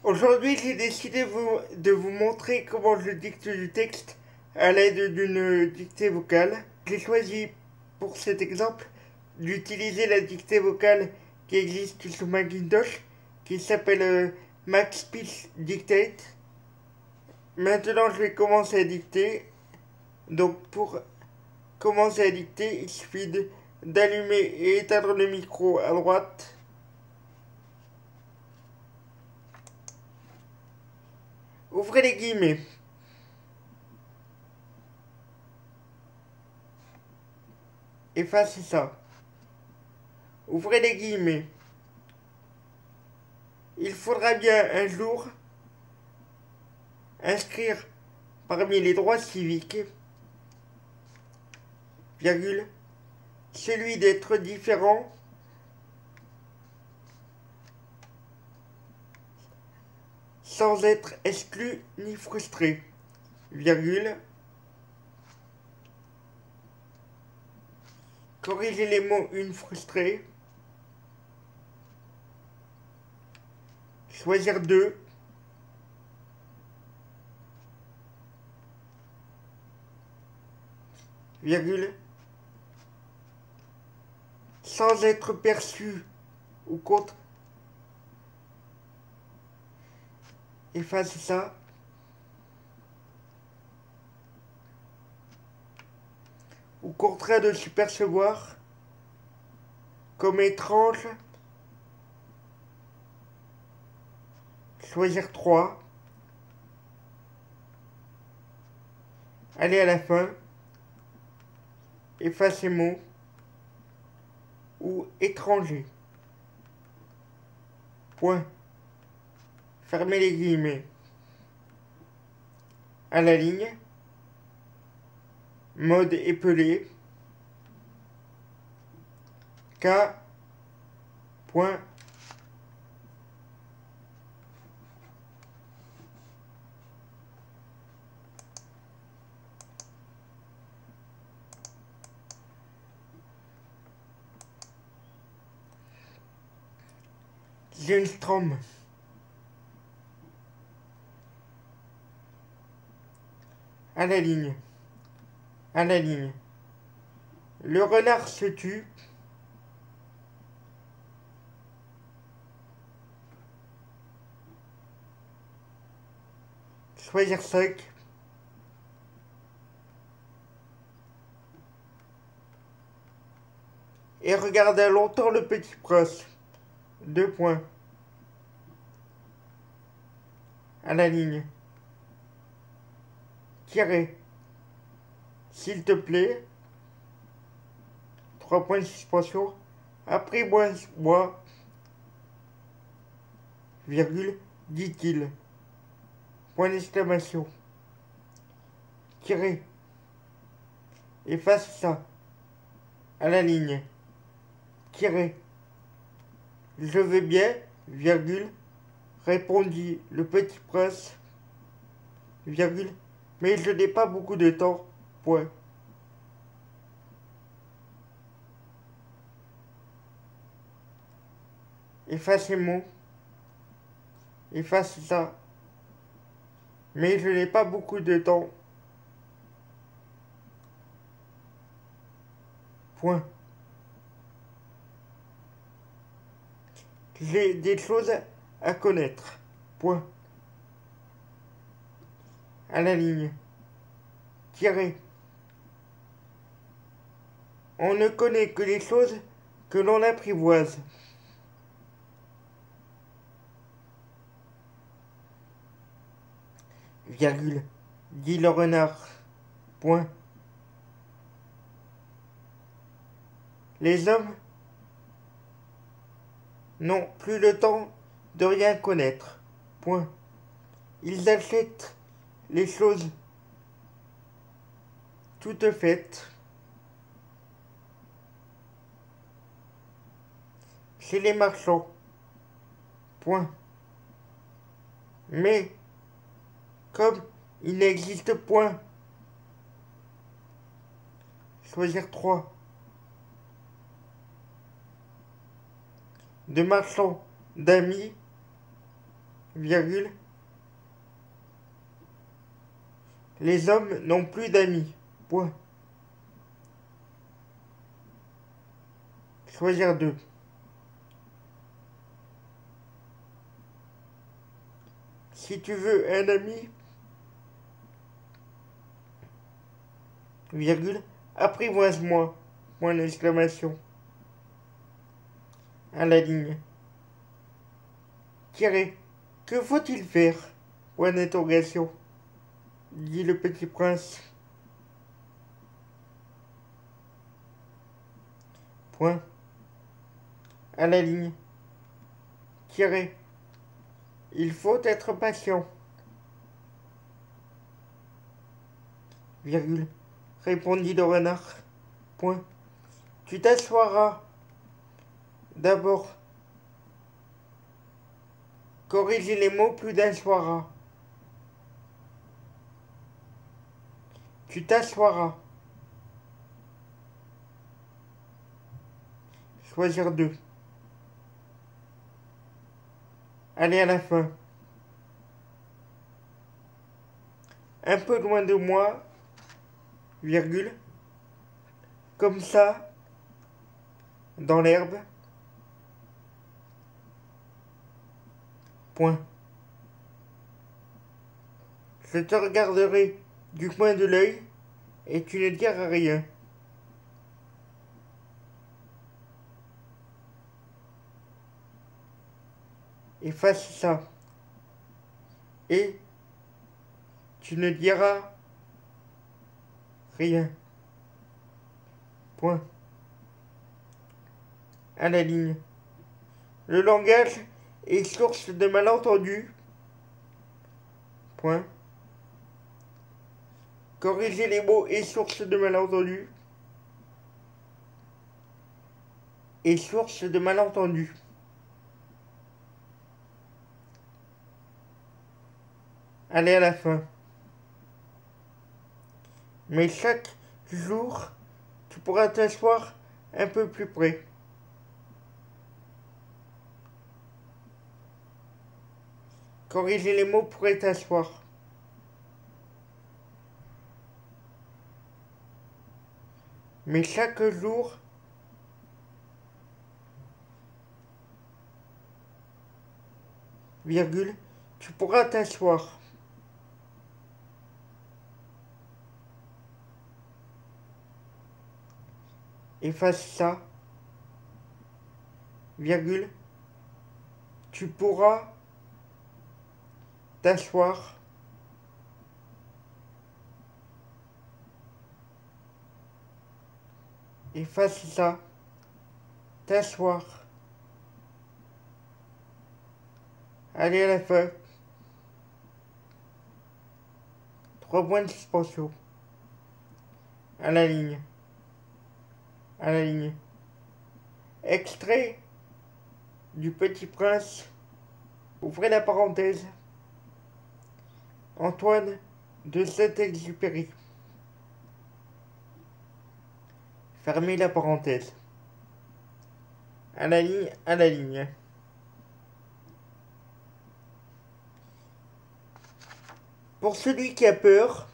Aujourd'hui, j'ai décidé de vous montrer comment je dicte du texte à l'aide d'une dictée vocale. J'ai choisi pour cet exemple d'utiliser la dictée vocale qui existe sur Macintosh, qui s'appelle Max Speech Dictate. Maintenant, je vais commencer à dicter. Donc, pour commencer à dicter, il suffit d'allumer et éteindre le micro à droite. Ouvrez les guillemets. Effacez ça. Ouvrez les guillemets. Il faudra bien un jour inscrire parmi les droits civiques, virgule, celui d'être différent sans être exclu ni frustré, virgule, corriger les mots une frustrée, choisir deux, virgule, sans être perçu ou contre, efface ça, ou contraint de se percevoir comme étrange, choisir 3, aller à la fin, effacer mot, ou étranger. Point. Fermez les guillemets. À la ligne. Mode épelé. K. Point. Lindstrom. À la ligne. À la ligne. Le renard se tue. Choisir 5. Et regarda longtemps le petit prince. 2 points. À la ligne. Tirer. S'il te plaît. 3 points de suspension. Après moi, virgule, dit-il. Point d'exclamation. Tirer. Efface ça. À la ligne. Tirer. Je vais bien, virgule, répondit le petit prince, virgule, mais je n'ai pas beaucoup de temps, point. Effacez mot, efface ça, mais je n'ai pas beaucoup de temps, point. J'ai des choses à connaître, point. À la ligne. Tirer. On ne connaît que les choses que l'on apprivoise. Virgule, dit le renard. Point. Les hommes n'ont plus le temps de rien connaître. Point. Ils achètent les choses toutes faites chez les marchands. Point. Mais, comme il n'existe point, choisir 3. De marchands, d'amis, virgule, les hommes n'ont plus d'amis, point. Choisir 2. Si tu veux un ami, virgule, apprivoise-moi, point d'exclamation. À la ligne. Tiré. Que faut-il faire? Point d'interrogation. Dit le petit prince. Point. À la ligne. Tiré. Il faut être patient. Virgule. Répondit le renard. Point. Tu t'assoiras. D'abord. Corriger les mots plus d'un soira. Tu t'assoiras. Choisir 2. Aller à la fin. Un peu loin de moi, virgule, comme ça, dans l'herbe, point. Je te regarderai du coin de l'œil et tu ne diras rien. Efface ça. Et tu ne diras rien. Point. À la ligne. Le langage est source de malentendus. Point. Corriger les mots est source de malentendus. Et source de malentendus. Aller à la fin. Mais chaque jour, tu pourras t'asseoir un peu plus près. Corriger les mots pourrait t'asseoir. Mais chaque jour, virgule, tu pourras t'asseoir. Efface ça, virgule, tu pourras t'asseoir. Efface ça, t'asseoir. Aller à la fin. 3 points de suspension. À la ligne. À la ligne. Extrait du Petit Prince. Ouvrez la parenthèse. Antoine de Saint-Exupéry. Fermez la parenthèse. À la ligne, à la ligne. Pour celui qui a peur,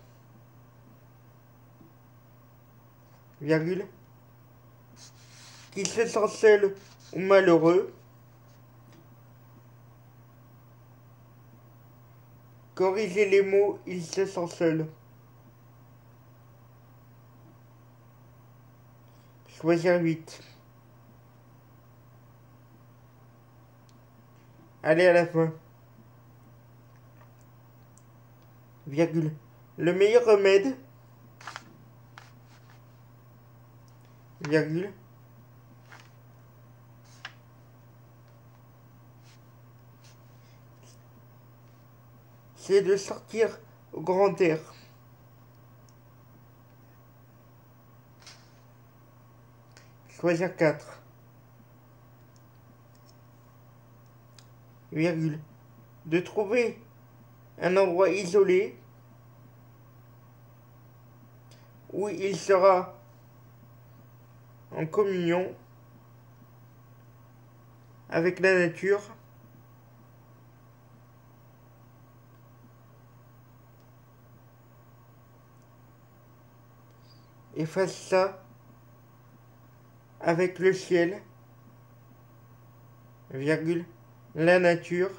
virgule, qui se sent seul ou malheureux, corrigez les mots, il se sent seul. Choisir 8. Aller à la fin. Virgule. Le meilleur remède, virgule, c'est de sortir au grand air. Choisir 4. Virgule. De trouver un endroit isolé où il sera en communion avec la nature Efface ça avec le ciel, virgule, la nature,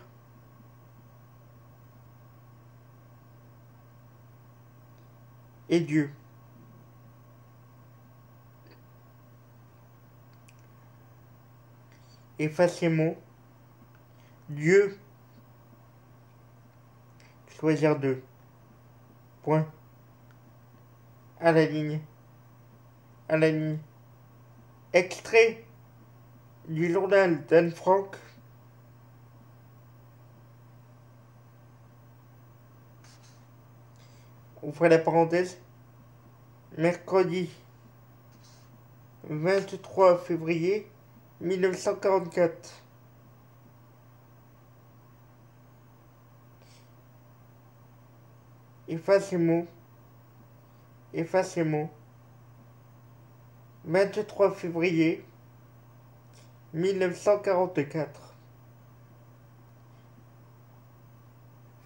et Dieu. Efface ces mots. Dieu. Choisir deux. Point. À la ligne. À la ligne. Extrait du journal d'Anne Frank. Ouvrez la parenthèse. Mercredi 23 février 1944. Efface ces mots. Efface ces mots. 23 février 1944.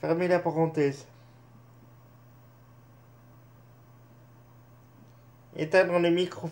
Fermez la parenthèse. Éteindre le micro.